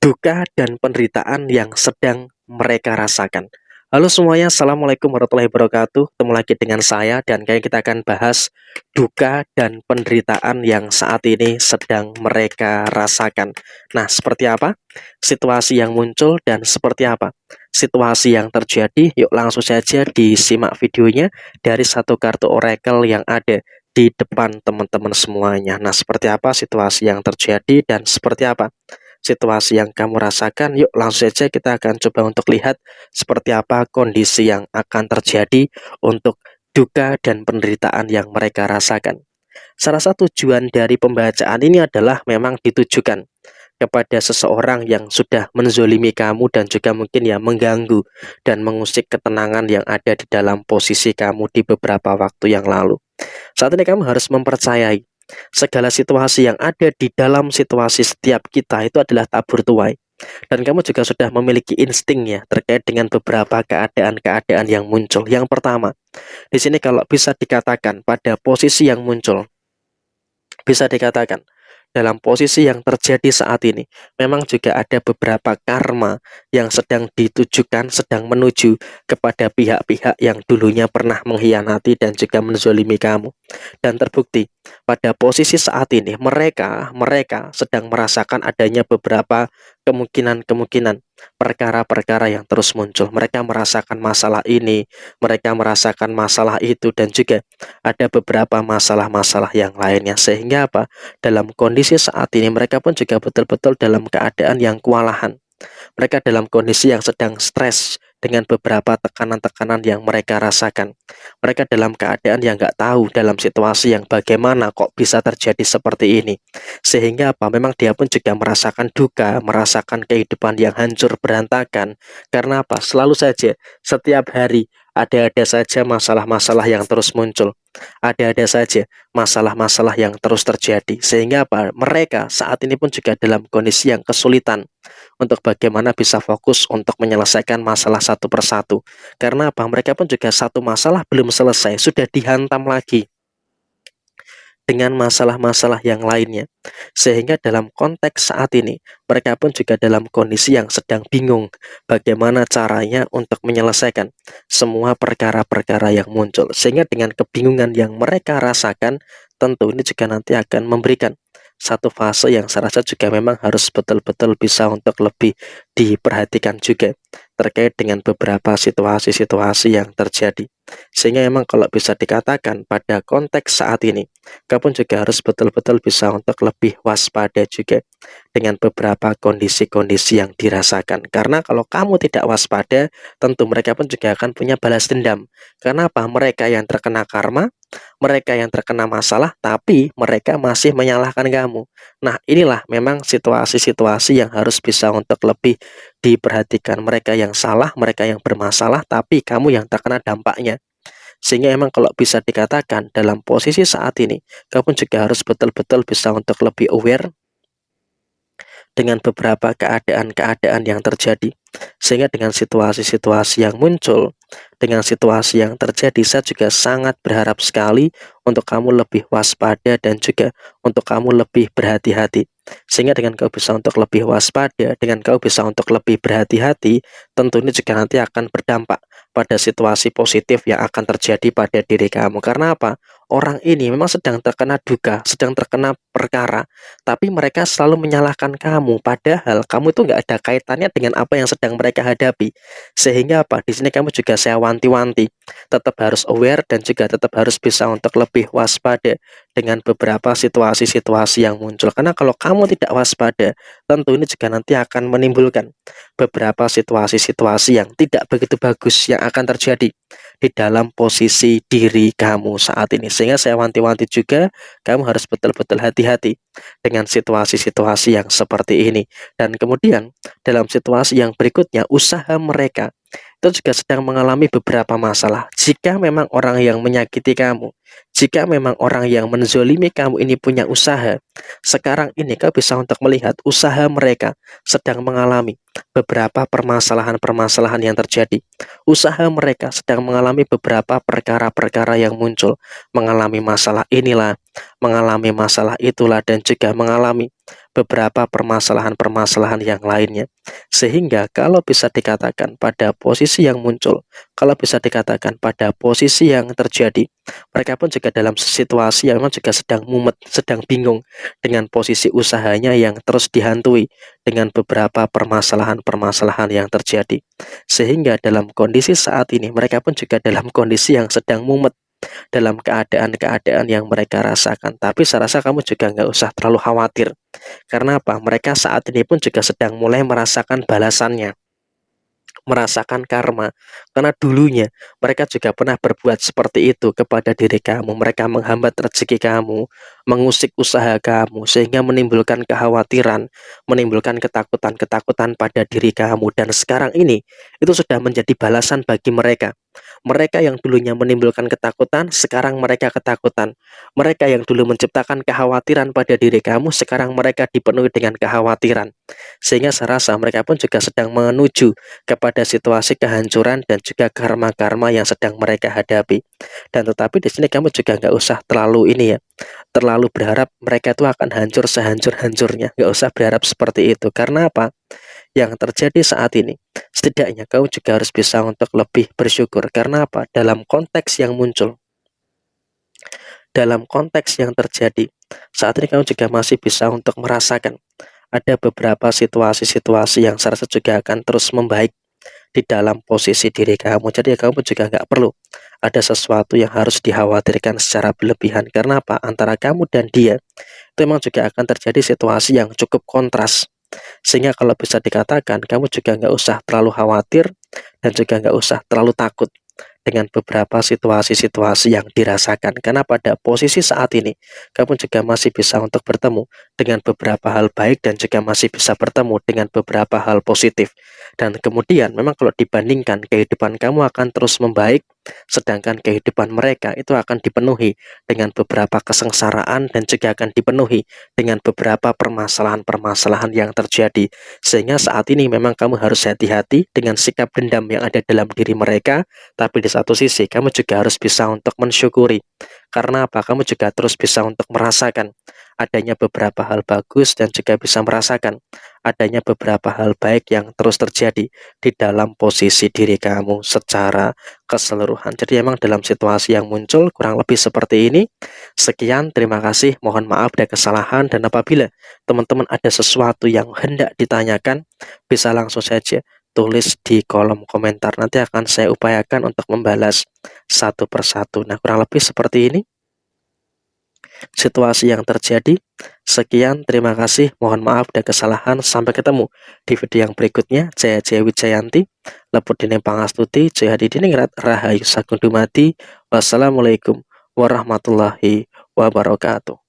duka dan penderitaan yang sedang mereka rasakan. Halo semuanya, Assalamualaikum warahmatullahi wabarakatuh. Ketemu lagi dengan saya dan kayaknya kita akan bahas duka dan penderitaan yang saat ini sedang mereka rasakan. Nah, seperti apa situasi yang muncul dan seperti apa situasi yang terjadi? Yuk langsung saja disimak videonya dari satu kartu oracle yang ada di depan teman-teman semuanya. Nah, seperti apa situasi yang terjadi dan seperti apa situasi yang kamu rasakan? Yuk langsung saja kita akan coba untuk lihat seperti apa kondisi yang akan terjadi untuk duka dan penderitaan yang mereka rasakan. Salah satu tujuan dari pembacaan ini adalah memang ditujukan kepada seseorang yang sudah menzolimi kamu dan juga mungkin ya mengganggu dan mengusik ketenangan yang ada di dalam posisi kamu di beberapa waktu yang lalu. Saat ini kamu harus mempercayai segala situasi yang ada di dalam situasi setiap kita itu adalah tabur tuai. Dan kamu juga sudah memiliki insting ya terkait dengan beberapa keadaan-keadaan yang muncul. Yang pertama, di sini kalau bisa dikatakan pada posisi yang muncul, bisa dikatakan dalam posisi yang terjadi saat ini, memang juga ada beberapa karma yang sedang ditujukan, sedang menuju kepada pihak-pihak yang dulunya pernah mengkhianati dan juga menzolimi kamu. Dan terbukti, pada posisi saat ini, mereka sedang merasakan adanya beberapa kemungkinan-kemungkinan perkara-perkara yang terus muncul. Mereka merasakan masalah ini, mereka merasakan masalah itu, dan juga ada beberapa masalah-masalah yang lainnya. Sehingga apa? Dalam kondisi saat ini mereka pun juga betul-betul dalam keadaan yang kewalahan. Mereka dalam kondisi yang sedang stres dengan beberapa tekanan-tekanan yang mereka rasakan. Mereka dalam keadaan yang nggak tahu dalam situasi yang bagaimana kok bisa terjadi seperti ini. Sehingga apa? Memang dia pun juga merasakan duka, merasakan kehidupan yang hancur berantakan. Karena apa? Selalu saja, setiap hari ada-ada saja masalah-masalah yang terus muncul. Ada-ada saja masalah-masalah yang terus terjadi. Sehingga apa? Mereka saat ini pun juga dalam kondisi yang kesulitan untuk bagaimana bisa fokus untuk menyelesaikan masalah satu persatu. Karena apa? Mereka pun juga satu masalah belum selesai, sudah dihantam lagi dengan masalah-masalah yang lainnya. Sehingga dalam konteks saat ini, mereka pun juga dalam kondisi yang sedang bingung bagaimana caranya untuk menyelesaikan semua perkara-perkara yang muncul. Sehingga dengan kebingungan yang mereka rasakan, tentu ini juga nanti akan memberikan satu fase yang saya rasa juga memang harus betul-betul bisa untuk lebih diperhatikan juga terkait dengan beberapa situasi-situasi yang terjadi. Sehingga memang kalau bisa dikatakan pada konteks saat ini, kamu juga harus betul-betul bisa untuk lebih waspada juga dengan beberapa kondisi-kondisi yang dirasakan. Karena kalau kamu tidak waspada, tentu mereka pun juga akan punya balas dendam. Karena apa? Mereka yang terkena karma, mereka yang terkena masalah, tapi mereka masih menyalahkan kamu. Nah, inilah memang situasi-situasi yang harus bisa untuk lebih diperhatikan. Mereka yang salah, mereka yang bermasalah, tapi kamu yang terkena dampaknya. Sehingga emang kalau bisa dikatakan dalam posisi saat ini, kamu juga harus betul-betul bisa untuk lebih aware dengan beberapa keadaan-keadaan yang terjadi. Sehingga dengan situasi-situasi yang muncul, dengan situasi yang terjadi, saya juga sangat berharap sekali untuk kamu lebih waspada dan juga untuk kamu lebih berhati-hati. Sehingga dengan kau bisa untuk lebih waspada, dengan kau bisa untuk lebih berhati-hati, tentu ini juga nanti akan berdampak pada situasi positif yang akan terjadi pada diri kamu. Karena apa? Orang ini memang sedang terkena duka, sedang terkena perkara, tapi mereka selalu menyalahkan kamu, padahal kamu itu nggak ada kaitannya dengan apa yang sedang mereka hadapi. Sehingga apa? Di sini kamu juga saya wanti-wanti, tetap harus aware dan juga tetap harus bisa untuk lebih waspada dengan beberapa situasi-situasi yang muncul. Karena kalau kamu tidak waspada, tentu ini juga nanti akan menimbulkan beberapa situasi-situasi yang tidak begitu bagus yang akan terjadi di dalam posisi diri kamu saat ini. Sehingga saya wanti-wanti juga, kamu harus betul-betul hati-hati dengan situasi-situasi yang seperti ini. Dan kemudian dalam situasi yang berikutnya, usaha mereka itu juga sedang mengalami beberapa masalah. Jika memang orang yang menyakiti kamu, jika memang orang yang menzolimi kamu ini punya usaha, sekarang ini kau bisa untuk melihat usaha mereka sedang mengalami beberapa permasalahan-permasalahan yang terjadi. Usaha mereka sedang mengalami beberapa perkara-perkara yang muncul, mengalami masalah inilah, mengalami masalah itulah dan juga mengalami beberapa permasalahan-permasalahan yang lainnya. Sehingga kalau bisa dikatakan pada posisi yang muncul, kalau bisa dikatakan pada posisi yang terjadi, mereka pun juga dalam situasi yang memang juga sedang mumet, sedang bingung dengan posisi usahanya yang terus dihantui dengan beberapa permasalahan-permasalahan yang terjadi. Sehingga dalam kondisi saat ini mereka pun juga dalam kondisi yang sedang mumet, dalam keadaan-keadaan yang mereka rasakan. Tapi saya rasa kamu juga nggak usah terlalu khawatir. Karena apa? Mereka saat ini pun juga sedang mulai merasakan balasannya, merasakan karma. Karena dulunya mereka juga pernah berbuat seperti itu kepada diri kamu. Mereka menghambat rezeki kamu, mengusik usaha kamu, sehingga menimbulkan kekhawatiran, menimbulkan ketakutan-ketakutan pada diri kamu. Dan sekarang ini itu sudah menjadi balasan bagi mereka. Mereka yang dulunya menimbulkan ketakutan, sekarang mereka ketakutan. Mereka yang dulu menciptakan kekhawatiran pada diri kamu, sekarang mereka dipenuhi dengan kekhawatiran. Sehingga saya rasa mereka pun juga sedang menuju kepada situasi kehancuran dan juga karma-karma yang sedang mereka hadapi. Dan tetapi di sini kamu juga nggak usah terlalu ini ya, terlalu berharap mereka itu akan hancur sehancur-hancurnya. Nggak usah berharap seperti itu. Karena apa? Yang terjadi saat ini, setidaknya kamu juga harus bisa untuk lebih bersyukur. Karena apa? Dalam konteks yang terjadi, saat ini kamu juga masih bisa untuk merasakan ada beberapa situasi-situasi yang saya rasa juga akan terus membaik di dalam posisi diri kamu. Jadi kamu juga nggak perlu ada sesuatu yang harus dikhawatirkan secara berlebihan. Karena apa? Antara kamu dan dia itu memang juga akan terjadi situasi yang cukup kontras. Sehingga kalau bisa dikatakan kamu juga nggak usah terlalu khawatir dan juga nggak usah terlalu takut dengan beberapa situasi-situasi yang dirasakan. Karena pada posisi saat ini, kamu juga masih bisa untuk bertemu dengan beberapa hal baik dan juga masih bisa bertemu dengan beberapa hal positif. Dan kemudian memang kalau dibandingkan, kehidupan kamu akan terus membaik, sedangkan kehidupan mereka itu akan dipenuhi dengan beberapa kesengsaraan dan juga akan dipenuhi dengan beberapa permasalahan-permasalahan yang terjadi. Sehingga saat ini memang kamu harus hati-hati dengan sikap dendam yang ada dalam diri mereka, tapi di satu sisi kamu juga harus bisa untuk mensyukuri. Karena apa? Kamu juga terus bisa untuk merasakan adanya beberapa hal bagus dan juga bisa merasakan adanya beberapa hal baik yang terus terjadi di dalam posisi diri kamu secara keseluruhan. Jadi emang dalam situasi yang muncul kurang lebih seperti ini. Sekian, terima kasih. Mohon maaf ada kesalahan, dan apabila teman-teman ada sesuatu yang hendak ditanyakan, bisa langsung saja tulis di kolom komentar. Nanti akan saya upayakan untuk membalas satu persatu. Nah, kurang lebih seperti ini situasi yang terjadi. Sekian, terima kasih. Mohon maaf ada kesalahan. Sampai ketemu di video yang berikutnya. Jaya Jaya Wijayanti, Leput Dene Pangastuti, Jaya Hadidiningrat, Rahayu Sagung Dumadi. Wassalamualaikum warahmatullahi wabarakatuh.